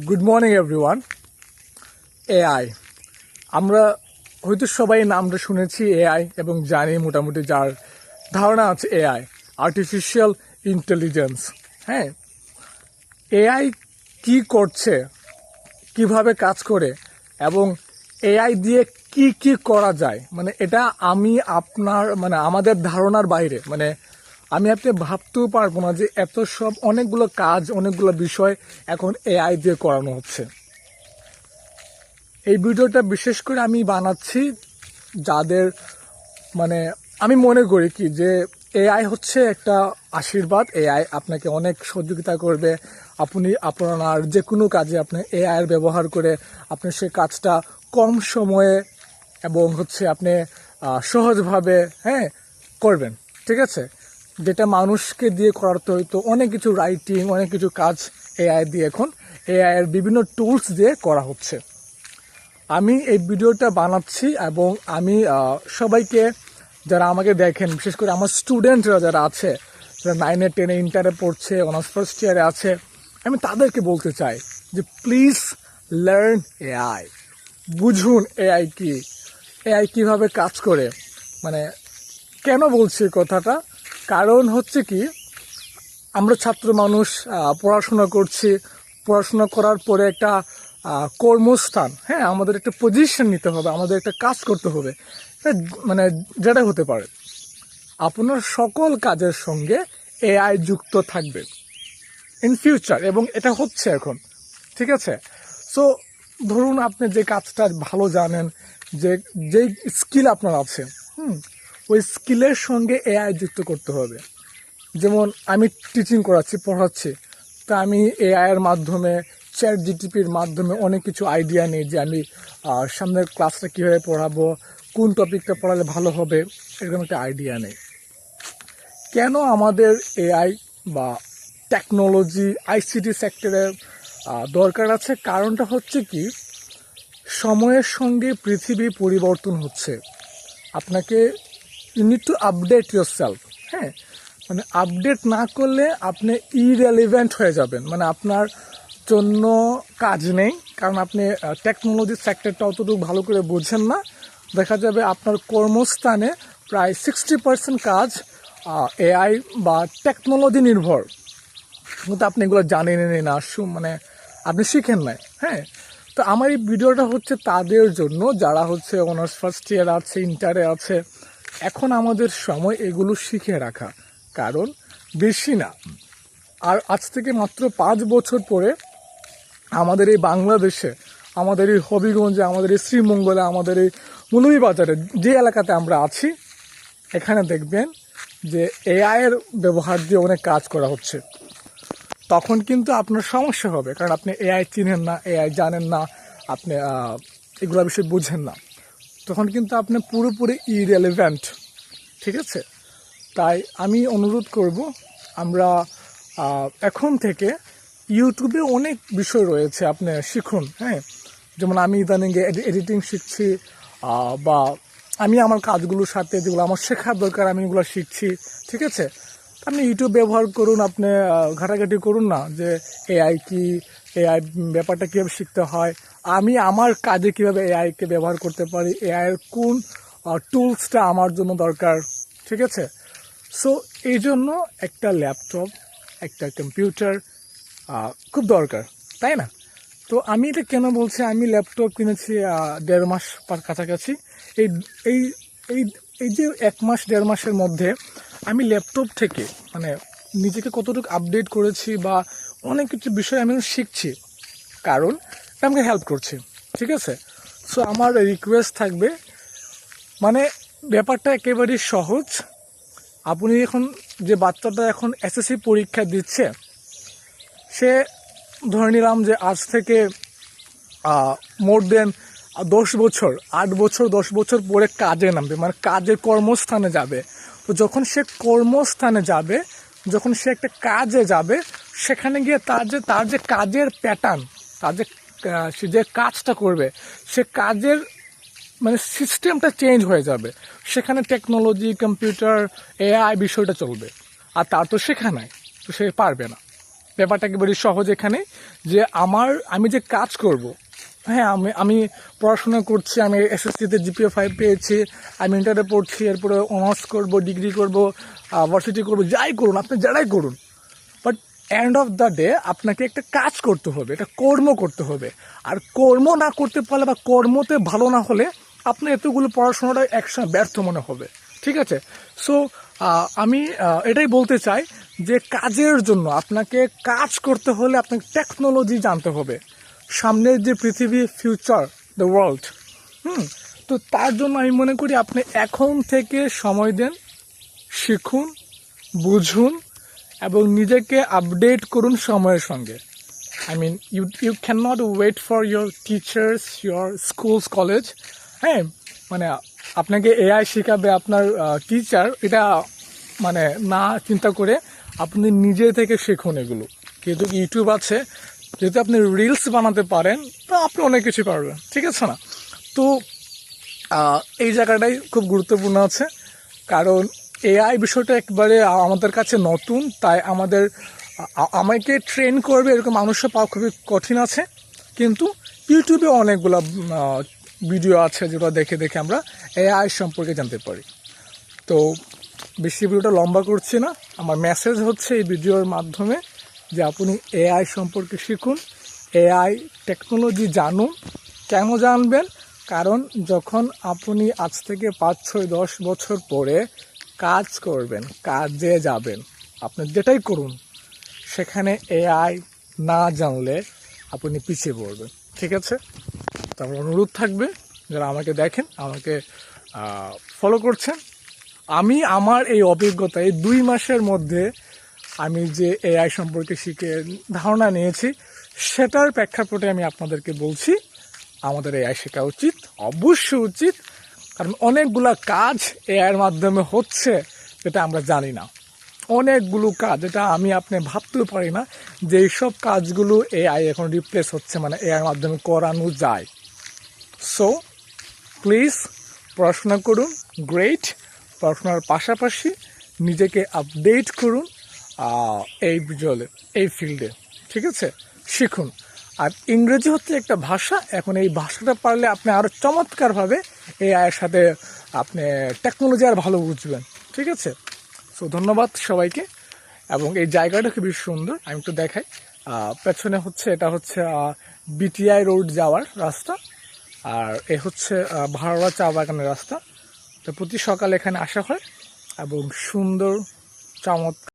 Good morning everyone. AI, আমরা হয়তো সবাই নামটা শুনেছি এআই এবং জানি মোটামুটি যার ধারণা আছে এআই আর্টিফিশিয়াল ইন্টেলিজেন্স। হ্যাঁ, এআই কি করছে, কিভাবে কাজ করে এবং এআই দিয়ে কি কি করা যায়, মানে এটা আমাদের ধারণার বাইরে। মানে আমি আপনি ভাবতেও পারবো না যে এত সব অনেকগুলো কাজ, অনেকগুলো বিষয় এখন এআই দিয়ে করানো হচ্ছে। এই ভিডিওটা বিশেষ করে আমি বানাচ্ছি যাদের আমি মনে করি কি যে এআই হচ্ছে একটা আশীর্বাদ। এআই আপনাকে অনেক সহযোগিতা করবে। আপনি আপনার যে কোনো কাজে আপনি এআই এর ব্যবহার করে আপনি সে কাজটা কম সময়ে এবং আপনি সহজভাবে করবেন। ঠিক আছে, যেটা মানুষকে দিয়ে করাতে হয়তো অনেক কিছু রাইটিং, অনেক কিছু কাজ এআই দিয়ে এখন এআই এর বিভিন্ন টুলস দিয়ে করা হচ্ছে। আমি এই ভিডিওটা বানাচ্ছি এবং আমি সবাইকে, যারা আমাকে দেখেন, বিশেষ করে আমার স্টুডেন্টরা যারা আছে, যারা 9-এ 10-এ ইন্টারে পড়ছে, অনার্স ফার্স্ট ইয়ারে আছে, আমি তাদেরকে বলতে চাই যে প্লিজ লার্ন এআই। বুঝুন এআই কি, এআই কিভাবে কাজ করে। কেন বলছি কথাটা, কারণ হচ্ছে কি, আমরা ছাত্র মানুষ, পড়াশোনা করছি, পড়াশোনা করার পরে একটা কর্মস্থান, আমাদের একটা পজিশন নিতে হবে, আমাদের একটা কাজ করতে হবে। যেটা হতে পারে আপনার সকল কাজের সঙ্গে এআই যুক্ত থাকবে ইন ফিউচার, এবং এটা হচ্ছে এখন। ঠিক আছে, সো ধরুন আপনি যে কাজটা ভালো জানেন, যে স্কিল আপনার আছে, ওই স্কিলের সঙ্গে এআই যুক্ত করতে হবে। যেমন আমি টিচিং করাচ্ছি, পড়াচ্ছি, তা আমি এআই এর মাধ্যমে, চ্যাট জিটিপির মাধ্যমে অনেক কিছু আইডিয়া নিই যে আমি সামনের ক্লাসটা কীভাবে পড়াবো, কোন টপিকটা পড়ালে ভালো হবে, এরকম একটা আইডিয়া নেই। কেন আমাদের এআই বা টেকনোলজি, আইসিটি সেক্টরের দরকার আছে? কারণটা হচ্ছে কি, সময়ের সঙ্গে পৃথিবী পরিবর্তন হচ্ছে। আপনাকে you need to update yourself. Update না করলে আপনি ইরেলিভেন্ট হয়ে যাবেন, আপনার জন্য কাজ নেই। কারণ আপনি টেকনোলজি সেক্টরটা অতটুকু ভালো করে বোঝেন না। দেখা যাবে আপনার কর্মস্থানে প্রায় 60% কাজ এআই বা টেকনোলজি নির্ভর, কিন্তু আপনি এগুলো জানেনই না, আপনি শিখেন নাই। তো আমার এই ভিডিওটা হচ্ছে তাদের জন্য যারা অনার্স ফার্স্ট ইয়ার আছে, ইন্টারে আছে। এখন আমাদের সময় এগুলো শিখে রাখা, কারণ বেশি না, আর আজ থেকে মাত্র 5 বছর পরে আমাদের এই বাংলাদেশে, আমাদের এই হবিগঞ্জে, আমাদের এই শ্রীমঙ্গলে, আমাদের এই মৌলভীবাজারে যে এলাকাতে আমরা আছি, এখানে দেখবেন যে এআই এর ব্যবহার দিয়ে অনেক কাজ করা হচ্ছে। তখন কিন্তু আপনার সমস্যা হবে, কারণ আপনি এআই চিনেন না, এআই জানেন না, আপনি এগুলো বিষয়ে বুঝেন না। তখন কিন্তু আপনি পুরোপুরি ইরেলেভেন্ট। ঠিক আছে, তাই আমি অনুরোধ করব, আমরা এখন থেকে ইউটিউবে অনেক বিষয় রয়েছে, আপনি শিখুন। যেমন আমি ইদানিং এডিটিং শিখছি, বা আমি আমার কাজগুলোর সাথে যেগুলো আমার শেখার দরকার আমি এগুলো শিখছি। ঠিক আছে, আপনি ইউটিউব ব্যবহার করুন, আপনি ঘাটাঘাটি করুন না যে এআই কি, এআই ব্যাপারটা কীভাবে শিখতে হয়, আমি আমার কাজে কীভাবে এআইকে ব্যবহার করতে পারি, এআইয়ের কোন টুলসটা আমার জন্য দরকার। ঠিক আছে, সো এই জন্য একটা ল্যাপটপ, একটা কম্পিউটার খুব দরকার, তাই না? তো আমি এটা কেন বলছি, আমি ল্যাপটপ কিনেছি 1.5 মাস কাছাকাছি। এই এই এই এই যে 1 মাস 1.5 মাসের মধ্যে আমি ল্যাপটপ থেকে নিজেকে কতটুকু আপডেট করেছি, বা অনেক কিছু বিষয় আমি শিখছি, কারণ এটা আমাকে হেল্প করছে। ঠিক আছে, সো আমার রিকোয়েস্ট থাকবে, ব্যাপারটা একেবারেই সহজ। আপনি এখন যে বাচ্চাটা এখন এসএসসি পরীক্ষা দিচ্ছে, সে ধরে নিলাম যে আজ থেকে মোর দেন 10 বছর, 8 বছর, 10 বছর পরে কাজে নামবে, কাজের কর্মস্থানে যাবে। তো যখন সে কর্মস্থানে যাবে, যখন সে একটা কাজে যাবে, সেখানে গিয়ে তার যে কাজের প্যাটার্ন, সে যে কাজটা করবে, সে কাজের সিস্টেমটা চেঞ্জ হয়ে যাবে। সেখানে টেকনোলজি, কম্পিউটার, এআই বিষয়টা চলবে, আর তার তো শেখা নাই, তো সে পারবে না। ব্যাপারটা একেবারে সহজ এখানে, যে আমি যে কাজ করব, হ্যাঁ আমি পড়াশোনা করছি, আমি এসএসসিতে জিপিএ 5 পেয়েছি, আমি ইন্টারে পড়ছি, এরপরে অনার্স করব, ডিগ্রি করব, ভার্সিটি করব, যাই করুন আপনি, যারাই করুন, but end of the day আপনাকে একটা কাজ করতে হবে, একটা কর্ম করতে হবে। আর কর্ম না করতে পারলে বা কর্মতে ভালো না হলে আপনার এতগুলো পড়াশোনাটা একসময় ব্যর্থ মনে হবে। ঠিক আছে? সো আমি এটাই বলতে চাই যে কাজের জন্য আপনাকে কাজ করতে হলে আপনাকে টেকনোলজি জানতে হবে, সামনের যে পৃথিবী, ফিউচার, দ্য ওয়ার্ল্ড। তো তার জন্য আমি মনে করি আপনি এখন থেকে সময় দেন, শিখুন, বুঝুন এবং নিজেকে আপডেট করুন সময়ের সঙ্গে। I mean, you cannot wait for your teachers, your schools, college. হ্যাঁ, মানে আপনাকে এআই শেখাবে আপনার টিচার, এটা মানে না চিন্তা করে আপনি নিজে থেকে শিখুন এগুলো। যেহেতু ইউটিউব আছে, যেহেতু আপনি রিলস বানাতে পারেন, তো আপনি অনেক কিছু পারবেন। ঠিক আছে না? তো এই জায়গাটাই খুব গুরুত্বপূর্ণ আছে, কারণ এআই বিষয়টা একবারে আমাদের কাছে নতুন, তাই আমাকে ট্রেন করবে এরকম মানুষও পাওয়া খুবই কঠিন আছে। কিন্তু ইউটিউবে অনেকগুলো ভিডিও আছে যেটা দেখে দেখে আমরা এআই সম্পর্কে জানতে পারি। তো বেশি ভিডিওটা লম্বা করছি না, আমার মেসেজ হচ্ছে এই ভিডিওর মাধ্যমে যে আপনি এআই সম্পর্কে শিখুন, এআই টেকনোলজি জানুন। কেন জানবেন? কারণ যখন আপনি আজ থেকে 5, 6, 10 বছর পরে কাজ করবেন, কাজে যাবেন, আপনি যেটাই করুন সেখানে এআই না জানলে আপনি পিছিয়ে পড়বেন। ঠিক আছে? তো আমার অনুরোধ থাকবে, যারা আমাকে দেখেন, আমাকে ফলো করছেন, আমি আমার এই অভিজ্ঞতা, এই 2 মাসের মধ্যে আমি যে এআই সম্পর্কে শিখে ধারণা নিয়েছি, সেটার প্রেক্ষাপটে আমি আপনাদেরকে বলছি আমাদের এআই শেখা উচিত, অবশ্যই উচিত। কারণ অনেকগুলা কাজ এআইয়ের মাধ্যমে হচ্ছে যেটা আমরা জানি না, অনেকগুলো কাজ যেটা আমি আপনি ভাবতেও পারি না যে এইসব কাজগুলো এআই এখন রিপ্লেস হচ্ছে, মানে এআইয়ের মাধ্যমে করানো যায়। সো প্লিজ পড়াশোনা করুন, গ্রেট, পড়াশোনার পাশাপাশি নিজেকে আপডেট করুন এই এই ফিল্ডে। ঠিক আছে? শিখুন। আর ইংরেজি হচ্ছে একটা ভাষা, এখন এই ভাষাটা পারলে আপনি আরও চমৎকারভাবে এআইয়ের সাথে আপনি টেকনোলজি আর ভালো বুঝবেন। ঠিক আছে? সো ধন্যবাদ সবাইকে। এবং এই জায়গাটা খুবই সুন্দর, আমি একটু দেখাই। পেছনে হচ্ছে, এটা হচ্ছে বিটিআই রোড যাওয়ার রাস্তা, আর এ হচ্ছে ভারোয়া চা বাগানের রাস্তা। তো প্রতি সকালে এখানে আসা হয় এবং সুন্দর চমৎকার